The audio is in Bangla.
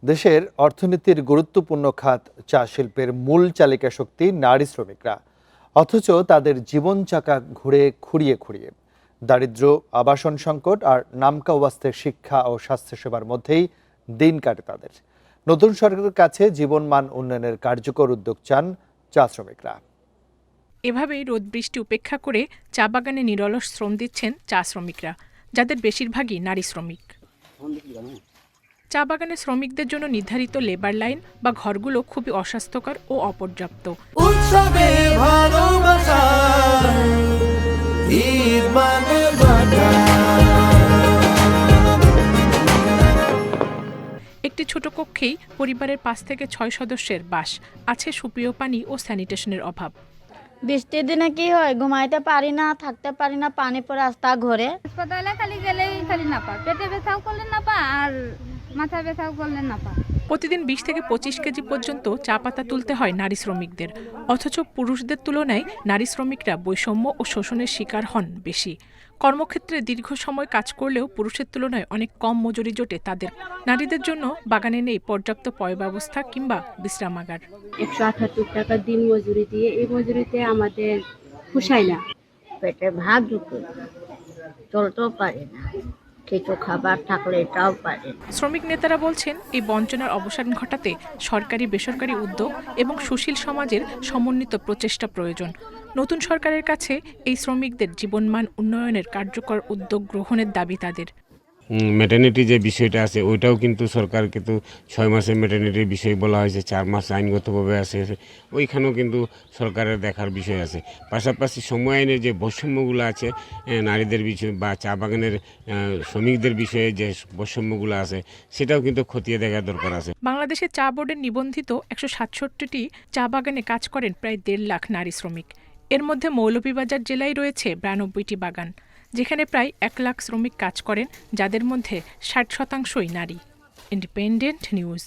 দেশের অর্থনীতির গুরুত্বপূর্ণ খাত চা শিল্পের মূল চালিকা শক্তি নারী শ্রমিকরা। অথচ তাদের জীবন চাকা ঘুরে খুঁড়িয়ে খুঁড়িয়ে দারিদ্র্য, আবাসন সংকট আর নামকা ওয়াস্তের শিক্ষা ও স্বাস্থ্যসেবার মধ্যেই দিন কাটে তাদের। নতুন সরকারের কাছে জীবনমান উন্নয়নের কার্যকর উদ্যোগ চান চা শ্রমিকরা। এভাবেই রোদ বৃষ্টি উপেক্ষা করে চা বাগানে নিরলস শ্রম দিচ্ছেন চা শ্রমিকরা, যাদের বেশিরভাগই নারী শ্রমিক। চা বাগানের শ্রমিকদের জন্য নির্ধারিত লেবার লাইন বা ঘরগুলো খুবই অস্বাস্থ্যকর ও অপর্যাপ্ত। একটি ছোট কক্ষেই পরিবারের 5 থেকে 6 সদস্যের বাস, আছে সুপেয় পানি ও স্যানিটেশনের অভাব। বৃষ্টির দিনে কি হয়, ঘুমাইতে পারি না, থাকতে পারি না, পানি পড়ে রাস্তা ঘরে। হাসপাতালে খালি গেলেই খালি না পা, পেটে ব্যথাও করলে না পা, আর মাথা ব্যথাও করলে না পা। প্রতিদিন 20 থেকে 25 কেজি পর্যন্ত চা পাতা তুলতে হয় নারী শ্রমিকদের। অথচ পুরুষদের তুলনায় নারী শ্রমিকরা বৈষম্য ও শোষণের শিকার হন বেশি। কর্মক্ষেত্রে দীর্ঘ সময় কাজ করলেও পুরুষের তুলনায় অনেক কম মজুরি জোটে তাদের। নারীদের জন্য বাগানে নেই পর্যাপ্ত পয় ব্যবস্থা কিংবা বিশ্রামাগার। 178 টাকা দিন মজুরি দিয়ে এই মজুরিতে আমাদের পোষায় না। পেটে ভাত ঢুকে চলতেও পারে না, কিছু খাবার থাকলে এটাও পারে। শ্রমিক নেতারা বলছেন, এই বঞ্চনার অবসান ঘটাতে সরকারি বেসরকারি উদ্যোগ এবং সুশীল সমাজের সমন্বিত প্রচেষ্টা প্রয়োজন। নতুন সরকারের কাছে এই শ্রমিকদের জীবনমান উন্নয়নের কার্যকর উদ্যোগ গ্রহণের দাবি তাদের। ম্যাটারনিটি যে বিষয়টা আছে ওইটাও কিন্তু সরকার কিন্তু 6 মাসের ম্যাটারনিটির বিষয় বলা হয়েছে, 4 মাস আইনগতভাবে আছে, ওইখানেও কিন্তু সরকারের দেখার বিষয় আছে। পাশাপাশি সময় আইনের যে বৈষম্যগুলো আছে নারীদের বিষয় বা চা বাগানের শ্রমিকদের বিষয়ে যে বৈষম্যগুলো আছে সেটাও কিন্তু খতিয়ে দেখার দরকার আছে। বাংলাদেশের চা বোর্ডের নিবন্ধিত 167টি চা বাগানে কাজ করেন প্রায় 1.5 লাখ নারী শ্রমিক। এর মধ্যে মৌলভীবাজার জেলায় রয়েছে 92টি বাগান, যেখানে প্রায় 1 লাখ শ্রমিক কাজ করেন, যাদের মধ্যে 60% নারী। Independent news.